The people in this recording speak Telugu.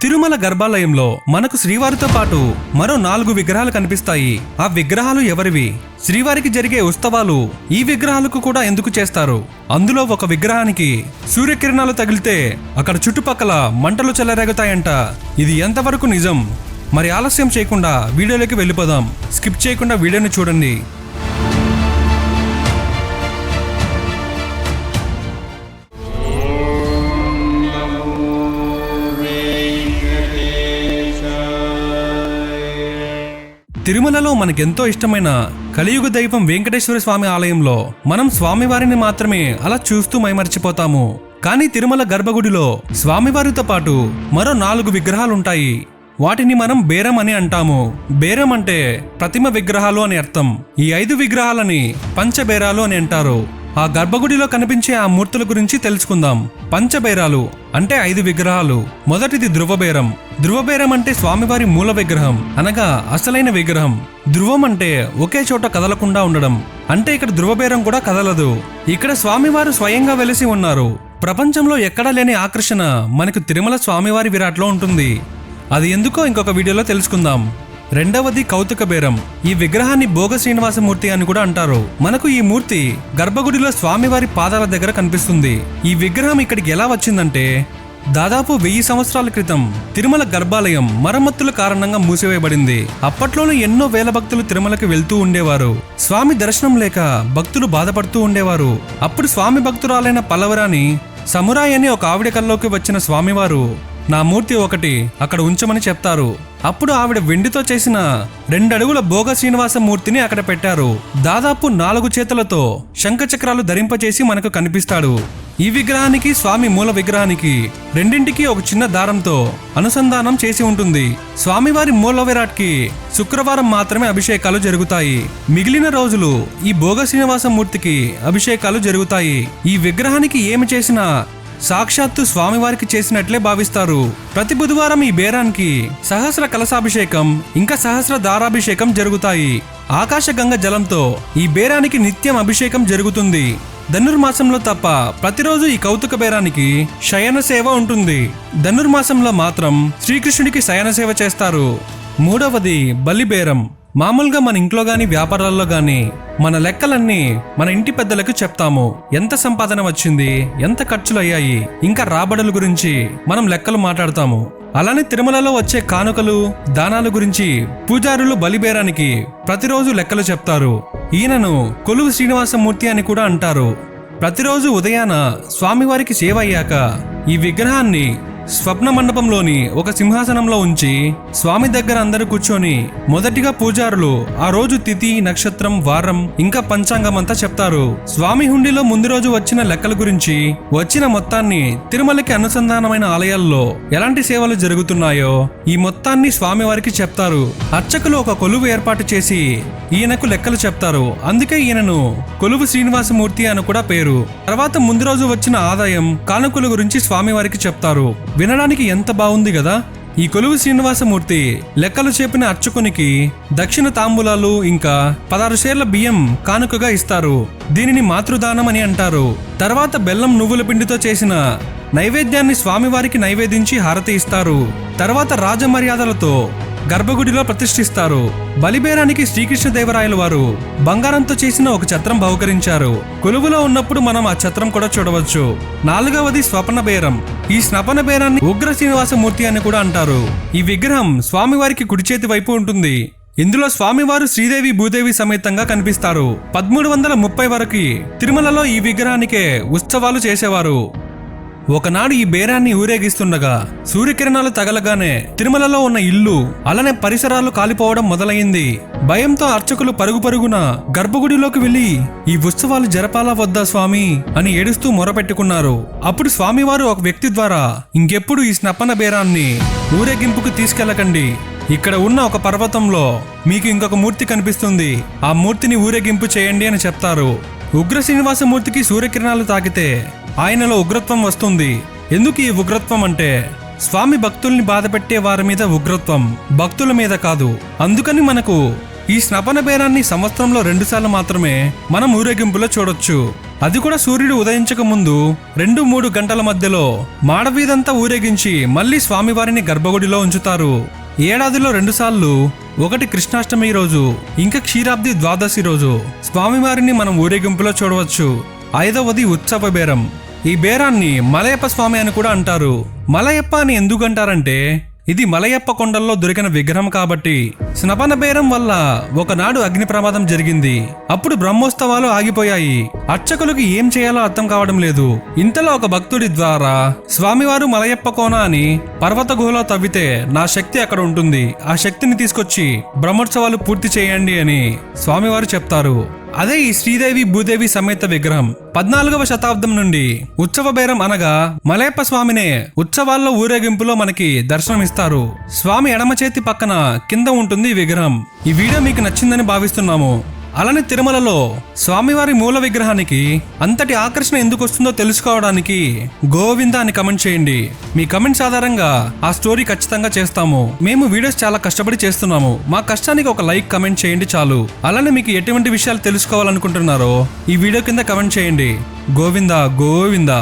తిరుమల గర్భాలయంలో మనకు శ్రీవారితో పాటు మరో 4 విగ్రహాలు కనిపిస్తాయి. ఆ విగ్రహాలు ఎవరివి? శ్రీవారికి జరిగే ఉత్సవాలు ఈ విగ్రహాలకు కూడా ఎందుకు చేస్తారు? అందులో ఒక విగ్రహానికి సూర్యకిరణాలు తగిలితే అక్కడ చుట్టుపక్కల మంటలు చెలరేగుతాయంట. ఇది ఎంతవరకు నిజం? మరి ఆలస్యం చేయకుండా వీడియోలోకి వెళ్ళిపోదాం. స్కిప్ చేయకుండా వీడియోని చూడండి. తిరుమలలో మనకెంతో ఇష్టమైన కలియుగ దైవం వెంకటేశ్వర స్వామి ఆలయంలో మనం స్వామివారిని మాత్రమే అలా చూస్తూ మైమర్చిపోతాము. కానీ తిరుమల గర్భగుడిలో స్వామివారితో పాటు మరో 4 విగ్రహాలుంటాయి. వాటిని మనం బేరం అని అంటాము. బేరం అంటే ప్రతిమ విగ్రహాలు అని అర్థం. ఈ 5 విగ్రహాలని పంచబేరాలు అని అంటారు. ఆ గర్భగుడిలో కనిపించే ఆ మూర్తుల గురించి తెలుసుకుందాం. పంచబేరాలు అంటే 5 విగ్రహాలు. మొదటిది ధ్రువబేరం. ధ్రువబేరం అంటే స్వామివారి మూల విగ్రహం, అనగా అసలైన విగ్రహం. ధ్రువం అంటే ఒకే చోట కదలకుండా ఉండడం. అంటే ఇక్కడ ధ్రువబేరం కూడా కదలదు. ఇక్కడ స్వామివారు స్వయంగా వెలిసి ఉన్నారు. ప్రపంచంలో ఎక్కడా లేని ఆకర్షణ మనకు తిరుమల స్వామివారి విరాట్లో ఉంటుంది. అది ఎందుకో ఇంకొక వీడియోలో తెలుసుకుందాం. రెండవది కౌతుక బేరం. ఈ విగ్రహాన్ని భోగ శ్రీనివాసమూర్తి అని కూడా అంటారు. మనకు ఈ మూర్తి గర్భగుడిలో స్వామివారి పాదాల దగ్గర కనిపిస్తుంది. ఈ విగ్రహం ఇక్కడికి ఎలా వచ్చిందంటే దాదాపు 1000 సంవత్సరాల క్రితం తిరుమల గర్భాలయం మరమ్మతుల కారణంగా మూసివేయబడింది. అప్పట్లోనే ఎన్నో వేల భక్తులు తిరుమలకి వెళ్తూ ఉండేవారు. స్వామి దర్శనం లేక భక్తులు బాధపడుతూ ఉండేవారు. అప్పుడు స్వామి భక్తురాలైన పల్లవరాని సమురాయ్ అని ఒక ఆవిడ కల్లోకి వచ్చిన స్వామివారు నా మూర్తి ఒకటి అక్కడ ఉంచమని చెప్తారు. అప్పుడు ఆవిడ వెండితో చేసిన 2 అడుగుల భోగ శ్రీనివాస మూర్తిని అక్కడ పెట్టారు. దాదాపు 4 చేతులతో శంఖచక్రాలు ధరింపచేసి మనకు కనిపిస్తాడు. ఈ విగ్రహానికి స్వామి మూల విగ్రహానికి రెండింటికి ఒక చిన్న దారంతో అనుసంధానం చేసి ఉంటుంది. స్వామివారి మూల విరాట్కి శుక్రవారం మాత్రమే అభిషేకాలు జరుగుతాయి. మిగిలిన రోజులు ఈ భోగ శ్రీనివాస మూర్తికి అభిషేకాలు జరుగుతాయి. ఈ విగ్రహానికి ఏమి చేసినా సాక్షాత్తు స్వామివారికి చేసినట్లే భావిస్తారు. ప్రతి బుధవారం ఈ బేరానికి సహస్ర కలశాభిషేకం ఇంకా సహస్ర దారాభిషేకం జరుగుతాయి. ఆకాశగంగ జలంతో ఈ బేరానికి నిత్యం అభిషేకం జరుగుతుంది. ధనుర్మాసంలో తప్ప ప్రతిరోజు ఈ కౌతుక బేరానికి శయన సేవ ఉంటుంది. ధనుర్మాసంలో మాత్రం శ్రీకృష్ణుడికి శయన సేవ చేస్తారు. మూడవది బలిబేరం. మామూలుగా మన ఇంట్లో గాని వ్యాపారాల్లో గాని మన లెక్కలన్నీ మన ఇంటి పెద్దలకు చెప్తాము. ఎంత సంపాదన వచ్చింది, ఎంత ఖర్చులు అయ్యాయి, ఇంకా రాబడుల గురించి మనం లెక్కలు మాట్లాడతాము. అలానే తిరుమలలో వచ్చే కానుకలు దానాల గురించి పూజారులు బలిబేరానికి ప్రతిరోజు లెక్కలు చెప్తారు. ఈయనను కొలువు శ్రీనివాసమూర్తి అని కూడా అంటారు. ప్రతిరోజు ఉదయాన స్వామివారికి సేవ అయ్యాక ఈ విగ్రహాన్ని స్వప్న మండపంలోని ఒక సింహాసనంలో ఉంచి స్వామి దగ్గర అందరూ కూర్చొని మొదటిగా పూజారులు ఆ రోజు తిథి, నక్షత్రం, వారం ఇంకా పంచాంగం అంతా చెప్తారు. స్వామి హుండీలో ముందు రోజు వచ్చిన లెక్కల గురించి, వచ్చిన మొత్తాన్ని తిరుమలకి అనుసంధానమైన ఆలయాల్లో ఎలాంటి సేవలు జరుగుతున్నాయో ఈ మొత్తాన్ని స్వామివారికి చెప్తారు. అర్చకులు ఒక కొలువు ఏర్పాటు చేసి ఈయనకు లెక్కలు చెప్తారు. అందుకే ఈయనను కొలువు శ్రీనివాసమూర్తి అని కూడా పేరు. తర్వాత ముందు రోజు వచ్చిన ఆదాయం, కానుకల గురించి స్వామివారికి చెప్తారు. వినడానికి ఎంత బాగుంది కదా. ఈ కొలువు శ్రీనివాసమూర్తి లెక్కలు చెప్పిన అర్చకునికి దక్షిణ తాంబూలాలు ఇంకా 16 సేర్ల బియ్యం కానుకగా ఇస్తారు. దీనిని మాతృదానం అని అంటారు. తర్వాత బెల్లం, నువ్వుల పిండితో చేసిన నైవేద్యాన్ని స్వామివారికి నైవేదించి హారతి ఇస్తారు. తర్వాత రాజమర్యాదలతో గర్భగుడిలో ప్రతిష్ఠిస్తారు. బలిబేరానికి శ్రీకృష్ణదేవరాయల వారు బంగారంతో చేసిన ఒక ఛత్రం బహుకరించారు. కొలువులో ఉన్నప్పుడు మనం ఆ ఛత్రం కూడా చూడవచ్చు. 4వది స్వప్న బేరం. ఈ స్నపన బేరాన్ని ఉగ్ర శ్రీనివాసమూర్తి అని కూడా అంటారు. ఈ విగ్రహం స్వామివారికి కుడి చేతి వైపు ఉంటుంది. ఇందులో స్వామివారు శ్రీదేవి, భూదేవి సమేతంగా కనిపిస్తారు. 1330 వరకు తిరుమలలో ఈ విగ్రహానికే ఉత్సవాలు చేసేవారు. ఒకనాడు ఈ బేరాన్ని ఊరేగిస్తుండగా సూర్యకిరణాలు తగలగానే తిరుమలలో ఉన్న ఇల్లు అలానే పరిసరాలు కాలిపోవడం మొదలైంది. భయంతో అర్చకులు పరుగున గర్భగుడిలోకి వెళ్లి ఈ ఉత్సవాలు జరపాలా వద్దా స్వామి అని ఏడుస్తూ మొరపెట్టుకున్నారు. అప్పుడు స్వామివారు ఒక వ్యక్తి ద్వారా ఇంకెప్పుడు ఈ స్నపన బేరాన్ని ఊరేగింపుకు తీసుకెళ్లకండి. ఇక్కడ ఉన్న ఒక పర్వతంలో మీకు ఇంకొక మూర్తి కనిపిస్తుంది. ఆ మూర్తిని ఊరేగింపు చేయండి అని చెప్తారు. ఉగ్ర శ్రీనివాసమూర్తికి సూర్యకిరణాలు తాకితే ఆయనలో ఉగ్రత్వం వస్తుంది. ఎందుకు ఈ ఉగ్రత్వం అంటే స్వామి భక్తుల్ని బాధపెట్టే వారి మీద ఉగ్రత్వం, భక్తుల మీద కాదు. అందుకని మనకు ఈ స్నపన బేరాన్ని సంవత్సరంలో 2 సార్లు మాత్రమే మనం ఊరేగింపులో చూడొచ్చు. అది కూడా సూర్యుడు ఉదయించక ముందు 2-3 గంటల మధ్యలో మాడవీధంతా ఊరేగించి మళ్ళీ స్వామివారిని గర్భగుడిలో ఉంచుతారు. ఏడాదిలో 2 సార్లు, ఒకటి కృష్ణాష్టమి రోజు, ఇంకా క్షీరాబ్ది ద్వాదశి రోజు స్వామివారిని మనం ఊరేగింపులో చూడవచ్చు. 5వది ఉత్సవ బేరం. ఈ బేరాన్ని మలయప్ప స్వామి అని కూడా అంటారు. మలయప్ప అని ఎందుకు అంటారంటే ఇది మలయప్ప కొండల్లో దొరికిన విగ్రహం కాబట్టి. స్నపన బేరం వల్ల ఒకనాడు అగ్ని ప్రమాదం జరిగింది. అప్పుడు బ్రహ్మోత్సవాలు ఆగిపోయాయి. అర్చకులకు ఏం చేయాలో అర్థం కావడం లేదు. ఇంతలో ఒక భక్తుడి ద్వారా స్వామివారు మలయప్ప కోన అని పర్వత గుహలో తవ్వితే నా శక్తి అక్కడ ఉంటుంది, ఆ శక్తిని తీసుకొచ్చి బ్రహ్మోత్సవాలు పూర్తి చేయండి అని స్వామివారు చెప్తారు. అదే ఈ శ్రీదేవి భూదేవి సమేత విగ్రహం. 14వ శతాబ్దం నుండి ఉత్సవ బేరం అనగా మలయప్ప స్వామినే ఉత్సవాల్లో ఊరేగింపులో మనకి దర్శనమిస్తారు. స్వామి ఎడమ చేతి పక్కన కింద ఉంటుంది ఈ విగ్రహం. ఈ వీడియో మీకు నచ్చిందని భావిస్తున్నాము. అలానే తిరుమలలో స్వామివారి మూల విగ్రహానికి అంతటి ఆకర్షణ ఎందుకు వస్తుందో తెలుసుకోవడానికి గోవింద అని కమెంట్ చేయండి. మీ కమెంట్స్ ఆధారంగా ఆ స్టోరీ ఖచ్చితంగా చేస్తాము. మేము వీడియోస్ చాలా కష్టపడి చేస్తున్నాము. మా కష్టానికి ఒక లైక్ కమెంట్ చేయండి చాలు. అలానే మీకు ఎటువంటి విషయాలు తెలుసుకోవాలనుకుంటున్నారో ఈ వీడియో కింద కమెంట్ చేయండి. గోవింద గోవింద.